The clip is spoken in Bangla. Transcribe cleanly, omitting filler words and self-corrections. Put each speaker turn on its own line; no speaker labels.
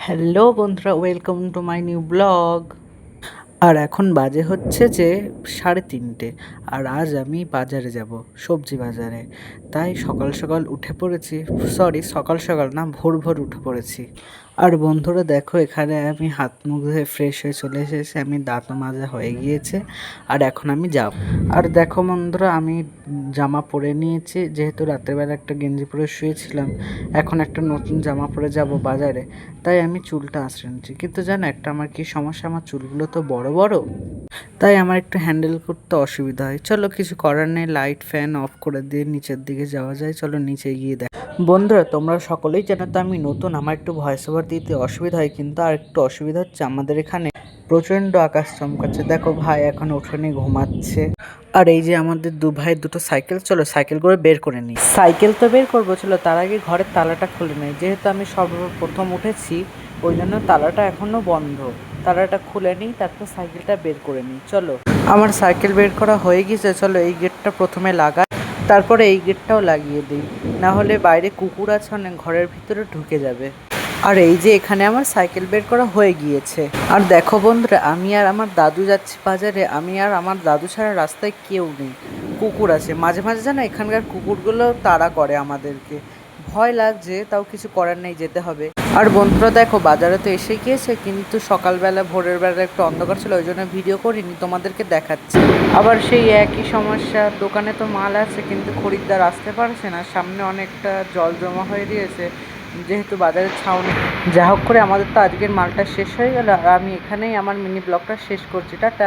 হ্যালো বন্ধুরা, welcome to my new blog. আর এখন বাজে হচ্ছে যে 3:30, আর আজ আমি বাজারে যাব, সবজি বাজারে। তাই সকাল সকাল উঠে পড়েছি, সরি সকাল সকাল না, ভোর ভোর উঠে পড়েছি। আর বন্ধুরা দেখো, এখানে আমি হাত মুখ ধুয়ে ফ্রেশ হয়ে চলে এসেছি, আমি দাঁতও মাজা হয়ে গিয়েছে। আর এখন আমি যাব। আর দেখো বন্ধুরা, আমি জামা পরে নিয়েছি, যেহেতু রাত্রেবেলা একটা গেঞ্জি পরে শুয়েছিলাম, এখন একটা নতুন জামা পরে যাব বাজারে। তাই আমি চুলটা আঁচড়ে নিচ্ছি, কিন্তু জানো একটা আমার কি সমস্যা, আমার চুলগুলো তো বড় বড়, তাই আমার একটু হ্যান্ডেল করতে অসুবিধা হয়। চলো কিছু করার নেই, লাইট ফ্যান অফ করে দিয়ে নিচের দিকে যাওয়া যায়। চলো নিচে গিয়ে দেখ। বন্ধুরা তোমরা সকলেই জানো তো আমি নতুন, আমার একটু ভয়েস ওভার দিতে অসুবিধা হয়, কিন্তু আর একটু অসুবিধা হচ্ছে, আমাদের এখানে প্রচণ্ড আকাশ চমকাচ্ছে। দেখো ভাই এখন উঠোনে ঘুমাচ্ছে, আর এই যে আমাদের দু ভাই দুটো সাইকেল, চলো সাইকেল করে বের করে নিই। সাইকেল তো বের করবো, চলো তার আগে ঘরের তালাটা খুলে নেই, যেহেতু আমি সর্বপ্রথম উঠেছি, ওই জন্য তালাটা এখনো বন্ধ। তালাটা খুলে নিই, তারপর সাইকেলটা বের করে নিই। চলো আমার সাইকেল বের করা হয়ে গেছে, চলো এই গেটটা প্রথমে লাগাই, তারপরে এই গেটটাও লাগিয়ে দিই, না হলে বাইরে কুকুর আছে অনেক, ঘরের ভিতরে ঢুকে যাবে। আর এই যে এখানে আমার সাইকেল বের করা হয়ে গিয়েছে। আর দেখো বন্ধুরা, আমি আর আমার দাদু যাচ্ছি বাজারে, আমি আর আমার দাদু ছাড়া রাস্তায় কেউ নেই। কুকুর আছে, মাঝে মাঝে যেন এখানকার কুকুরগুলো তাড়া করে আমাদেরকে, ভয় লাগছে, তাও কিছু করার নেই, যেতে হবে। আর বন্ধুরা দেখো, বাজারে তো এসে গিয়েছে, কিন্তু সকালবেলা ভোরের বেলা একটু অন্ধকার ছিল, ওই জন্য ভিডিও করিনি, তোমাদেরকে দেখাচ্ছি। আবার সেই একই সমস্যা, দোকানে তো মাল আছে কিন্তু খরিদ্দার আসতে পারছে না, সামনে অনেকটা জল জমা হয়ে দিয়েছে, যেহেতু বাজারের ছাউনি। যা হোক করে আমাদের তো আজকের মালটা শেষ হয়ে গেল, আর আমি এখানেই আমার মিনি ব্লগটা শেষ করছি। টাটা।